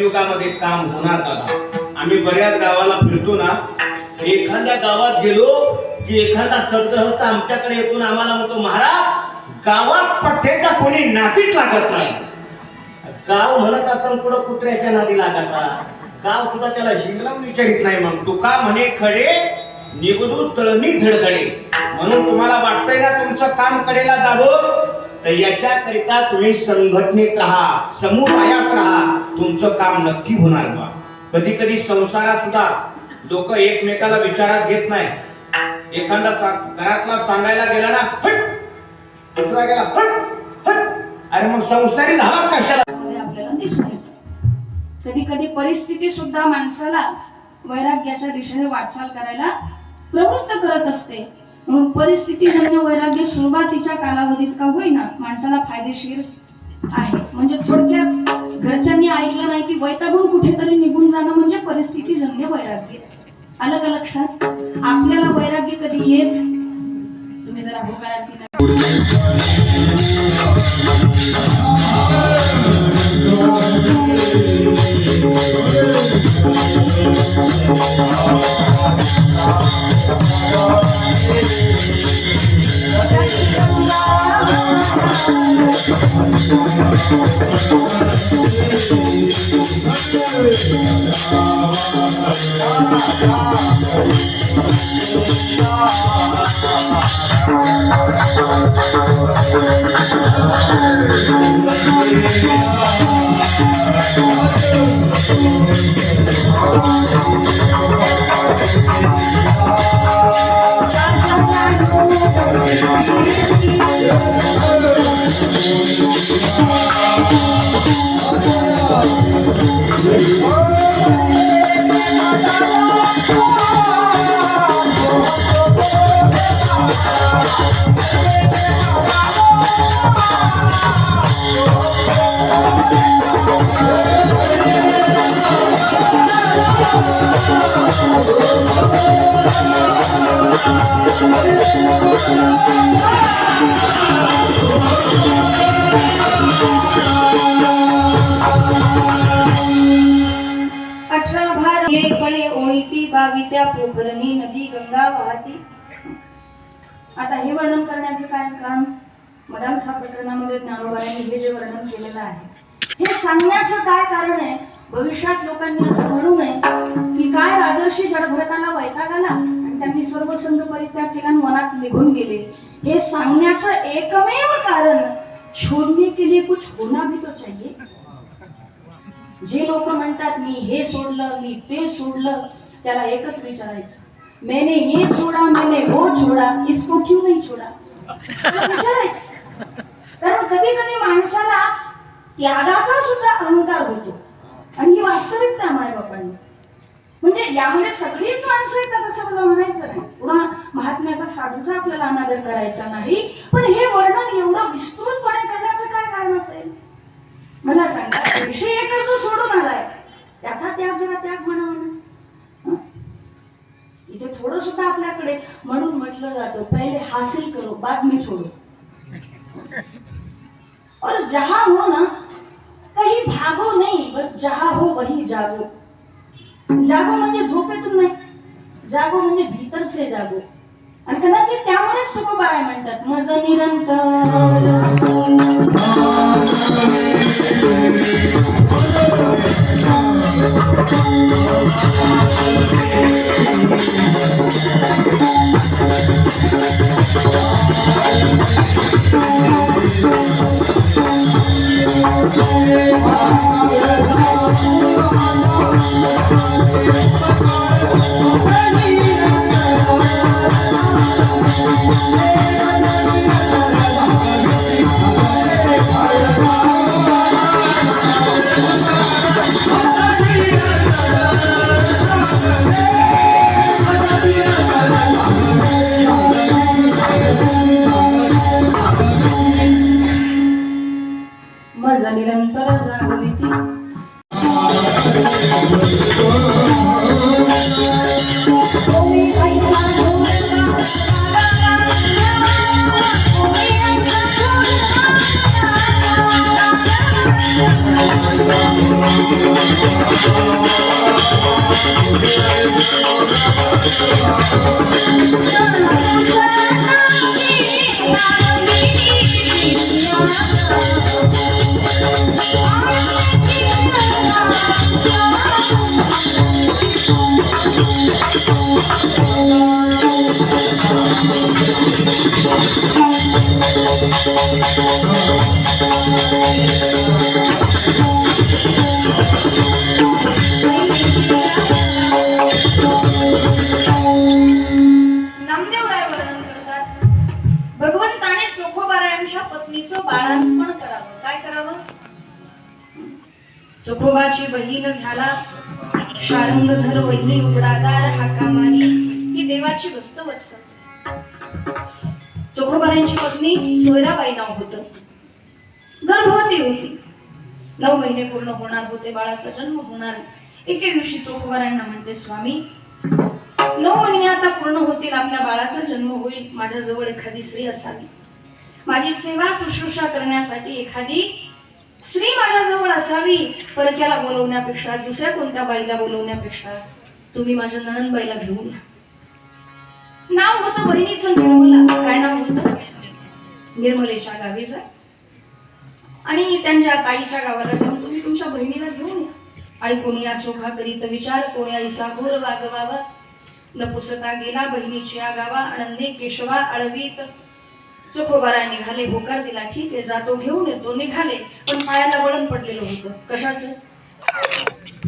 कलियुगामध्ये काम होणार दादा. आम्ही बऱ्याच गावाला फिरतो ना, एखाद्या गावात गेलो की एखादा सद्गृहस्थ आमच्याकडे येतो, आम्हाला म्हणतो महाराज गावात पठ्ठ्याच्या कोणी नातीच लागत नाही. गाव म्हणत असेल पुढं कुत्र्याच्या नादी लागता, गाव सुद्धा त्याला हिंगलावून विचारित नाही. मग तुका म्हणे खडे निवडू तळणी धडधडे. म्हणून तुम्हाला वाटतंय ना तुमचं काम कडेला जावं, तर याच्याकरिता तुम्ही संघटनेत राहा, समुदायात राहा, तुमचं काम नक्की होणार बा. कधी कधी संसारात सुद्धा लोक एकमेकाला विचारात घेत नाही. एखादा घरातला सांगायला गेला ना हट, दुसरा गेला हट हट, अरे मग संसारी झाला कशाला. आपल्याला दिसून येतं कधी कधी परिस्थिती सुद्धा माणसाला वैराग्याच्या दिशेने वाटचाल करायला प्रवृत्त करत असते. म्हणून परिस्थितीजन्य वैराग्य सुरुवातीच्या कालावधीत का होईना माणसाला फायदेशीर आहे. म्हणजे थोडक्यात घरच्यांनी ऐकलं नाही की वैतागून कुठेतरी निघून जाणं म्हणजे परिस्थितीजन्य वैराग्य. आलं का लक्षात? आपल्याला वैराग्य कधी येत, तुम्ही जरा होकारार्थी त्या पोखरणी नदी गंगा वाहती. आता हे वर्णन करण्याचं काय कारण? मदालसा प्रकरणामध्ये ज्ञानोबांनी हे जे वर्णन केलेलं आहे हे सांगण्याचं काय कारण आहे? भविष्यात लोकांनी असं म्हणू नये की काय राजर्षी जडभरताला वैताग आला आणि त्यांनी सर्व संघ परित्याग केला आणि वनात निघून गेले. हे सांगण्याचं एकमेव कारण छोडने के लिए कुछ होना भी तो चाहिए. जे लोक म्हणतात मी हे सोडलं मी ते सोडलं, त्याला एकच विचारायचं, मैंने ये छोड़ा मैंने वो छोड़ा, इसको क्यों नहीं छोड़ा? विचारायचं. कारण कधी कधी माणसाला त्यागाचा सुद्धा अहंकार होतो आणि ही वास्तविकता माय बापांनी. म्हणजे यामध्ये सगळीच माणसं येतात असं मला म्हणायचं नाही. पुन्हा महात्म्याचा साधूचा आपल्याला अनादर करायचा नाही, पण हे वर्णन एवढं विस्तृतपणे करण्याचं काय कारण असेल मला सांगा. विषय एकच जो सोडून आलाय त्याचा त्याग जरा त्याग म्हणावा. इथे थोडं सुद्धा आपल्याकडे म्हणून म्हटलं जातं पहिले हासिल करो बाद में छोड़ो. और जहां हो ना कहीं भागो नहीं, बस जहां हो वही जागो. जागो म्हणजे झोपेतून नाही, जागो म्हणजे भीतर से जागो. आणि कदाचित त्यामुळेच तुकोबाराय म्हणतात मज निरंतर नामदेवराय वर्णन करतात, भगवंताने चोखोबारायांच्या पत्नीचं बाळंतपण करावं. काय करावं? चोखोबाची बहीण झाला शारंगधर वहिनी उघडादार हाका मारी ही देवाची भक्त वत्सल. चोखोबारायांची पत्नी सोयराबाई नाव होतं. गर्भवती होती. 9 महिने पूर्ण होणार होते, बाळाचा जन्म होणार. एके दिवशी चोखोबारायांना म्हणते, स्वामी 9 महिने आता पूर्ण होतील, आपल्या बाळाचा जन्म होईल, माझ्या जवळ एखादी स्त्री असावी, माझी सेवा शुश्रूषा करण्यासाठी एखादी स्त्री माझ्या जवळ असावी. परक्याला बोलवण्यापेक्षा, दुसऱ्या कोणत्या बाईला बोलवण्यापेक्षा तुम्ही माझ्या नणंदबाईला घेऊन या. नाव होतं बहिणीचं निर्मला. काय नाव होतं? निर्मलेच्या गावीचं. आणि त्यांच्या ताईच्या गावाला जाऊन तुम्ही तुमच्या बहिणीला घेऊन या. आई कोणी या चोखा करीत विचार, कोणी आई सागोर वागवावा. नपुसता गेला बहिणीची या गावा, आनंदे केशवा आळवीत. चोखोबाराय निघाले, होकार दिला, ठीक आहे जातो, घेऊन येतो. निघाले, पण पायाला वळण पडलेलं होतं. कशाचं?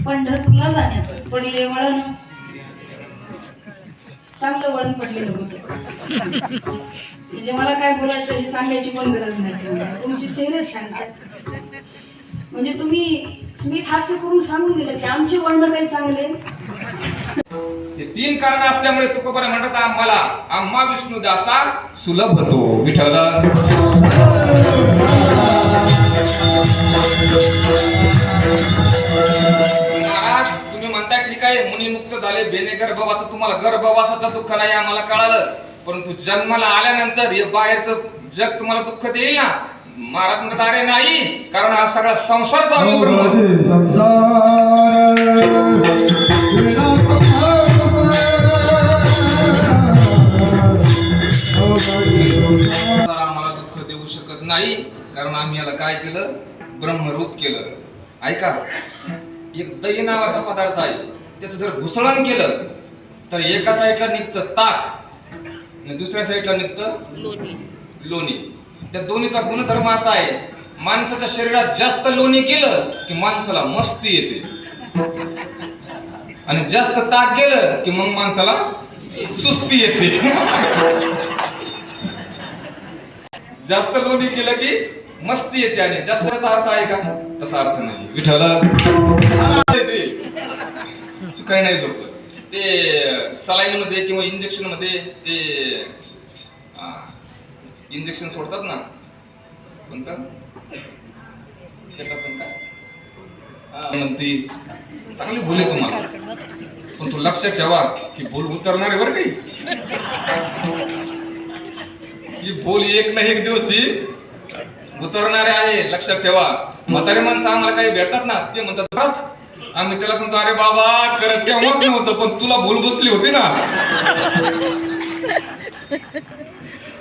पंढरपूरला जाण्याचं. पडले वळण, चांगलं वळण पडलेलं होतं. म्हणजे मला काय बोलायचं हे सांगायची पण गरज नाही, तुमचे चेहरेच सांगतात. म्हणजे तुम्ही हास्य करून सांगून दिलं की आमचे वळण काही चांगले. हे 3 कारण असल्यामुळे तुकोबाराय म्हणतात, आम्हाला आम्हा विष्णुदासा सुलभ होतो. विठ्ठल महाराज, तुम्ही म्हणता ठीक आहे, मुनी मुक्त झाले, बेने गर्भवास, तुम्हाला गर्भवासाचं दुःख नाही आम्हाला कळालं, परंतु जन्माला आल्यानंतर हे बाहेरचं जग तुम्हाला दुःख देईल ना. महाराज म्हणतात, अरे नाही, कारण हा सगळा संसार चालू आम्हाला दुःख देऊ शकत नाही, कारण आम्ही याला काय केलं? ब्रह्मरूप केलं. ऐका, एक दही नावाचा पदार्थ आहे, त्याचं जर घुसळण केलं तर एका साईडला निघतं ताक आणि दुसऱ्या साईडला निघतं लोणी. त्या दोन्हीचा गुणधर्म असा आहे, माणसाच्या शरीरात जास्त लोणी केलं की माणसाला मस्ती येते, आणि जास्त ताक गेलं की मग माणसाला सुस्ती येते. जास्त लोणी केलं की मस्ती येते, आणि जास्त त्याचा अर्थ आहे का? तसा अर्थ नाही. विठ्ठल काही नाही होत. ते सलाईन मध्ये किंवा इंजेक्शन मध्ये ते इंजेक्शन सोडतात ना, कोणतं पण काय म्हणते, चांगली भूल आहे तुम्हाला, पण तू लक्षात ठेवा की भूल उतरणार आहे बरं काही. ही भूल एक ना एक दिवशी उतरणारे आहे, लक्षात ठेवा. म्हातारे माणसं आम्हाला काही भेटतात ना, ते म्हणतात, आम्ही त्याला सांगतो, अरे बाबा करत केव्हाच नव्हतं, पण तुला भूल बसली होती ना.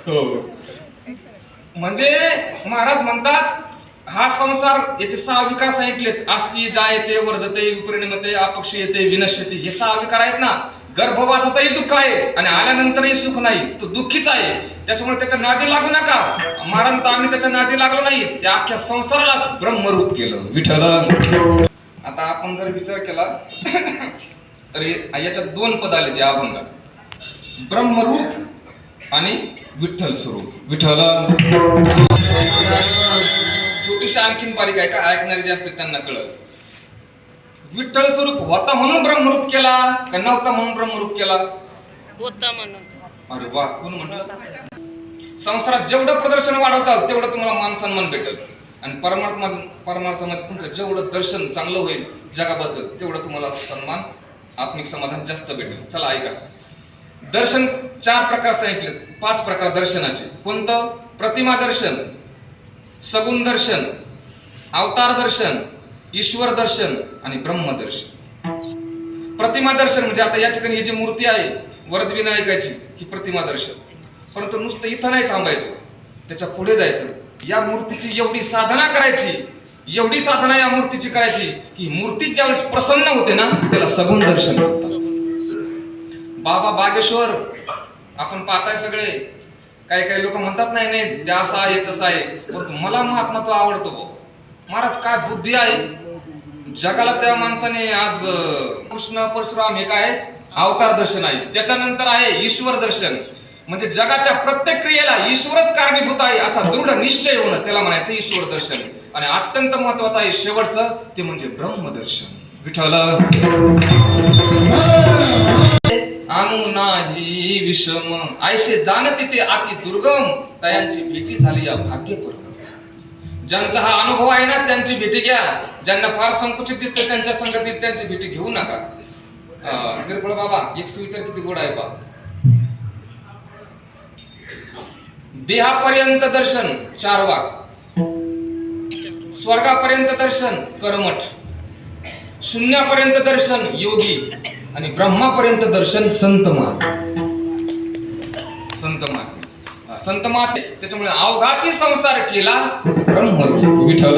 हो, म्हणजे महाराज म्हणतात, हा संसार याचे 6 विकार सांगितलेत. अस्ति, जायते, वर्धते, विपरिणमते, अपक्षीयते, विनश्यते. हे 6 विकार आहेत ना. गर्भवासातही दुःख आहे आणि आल्यानंतरही सुख नाही, तो दुःखीच आहे. त्याच्यामुळे त्याच्या नादी लागू नका. महाराज, आम्ही त्याच्या नादी लागलो नाही, त्या अख्ख्या संसारालाच ब्रह्मरूप केलं. विठ्ठल. आता आपण जर विचार केला तर याच्यात 2 पद आले त्या अभंगात, ब्रह्मरूप आणि विठ्ठल स्वरूप. विठ्ठल. छोटीशी आणखीन बारीक आहे का, ऐकणारे जे असतील त्यांना कळत. विठ्ठल स्वरूप होता म्हणून ब्रह्मरूप केला का नव्हता म्हणून ब्रह्मरूप केला? होता म्हणून. अरे वा, कोण म्हणलं? संसारात जेवढं प्रदर्शन वाढवतात तेवढं तुम्हाला मान सन्मान भेटेल, आणि परमार्थामध्ये तुमचं जेवढं दर्शन चांगलं होईल जगाबद्दल तेवढं तुम्हाला सन्मान, आत्मिक समाधान जास्त भेटेल. चला ऐका, दर्शन 4 प्रकार सांगितले, 5 प्रकार दर्शनाचे. कोणतं? प्रतिमा दर्शन, सगुण दर्शन, अवतार दर्शन, ईश्वर दर्शन आणि ब्रह्मदर्शन. प्रतिमा दर्शन म्हणजे आता या ठिकाणी ही जी मूर्ती आहे वरदविनायकाची ही प्रतिमा दर्शन. परंतु नुसतं इथं नाही थांबायचं, त्याच्या पुढे जायचं. या मूर्तीची एवढी साधना करायची, एवढी साधना या मूर्तीची करायची की मूर्ती ज्यावेळेस प्रसन्न होते ना त्याला सगुण दर्शन म्हणतात. बाबा बागेश्वर आपण पाहताय सगळे, काही काही लोक म्हणतात नाही नाही असं आहे तसं आहे, परंतु मला महात्मा तो आवडतो भाऊ. महाराज काय बुद्धी आहे, जगाला त्या माणसाने आज कृष्ण परशुराम हे काय अवतार दर्शन आहे, त्याच्यानंतर आहे ईश्वर दर्शन. म्हणजे जगाच्या प्रत्येक क्रियेला ईश्वरच कारणीभूत आहे असा दृढ निश्चय होणं त्याला म्हणायचं ईश्वर दर्शन. आणि अत्यंत महत्वाचं आहे शेवटचं ते म्हणजे ब्रह्मदर्शन. विठ्ठल आणू नाही विषम आयशे जाणती ते अति दुर्गम, तयांची भेटी झाली या भाग्यपूर्ण. ज्यांचा हा अनुभव आहे ना त्यांची भेटी घ्या, ज्यांना फार संकुचित दिसते त्यांच्या संगतीत त्यांची भेटी घेऊ नका. बिरबळ बाबा एक सुविचार किती गोड आहे पा. देहापर्यंत दर्शन 4 वाक, स्वर्गापर्यंत दर्शन करमठ, शून्यापर्यंत दर्शन योगी आणि ब्रह्मापर्यंत दर्शन संतमात. संतमात त्याच्यामुळे अवघाची संसार केला ब्रह्म विठ्ठल.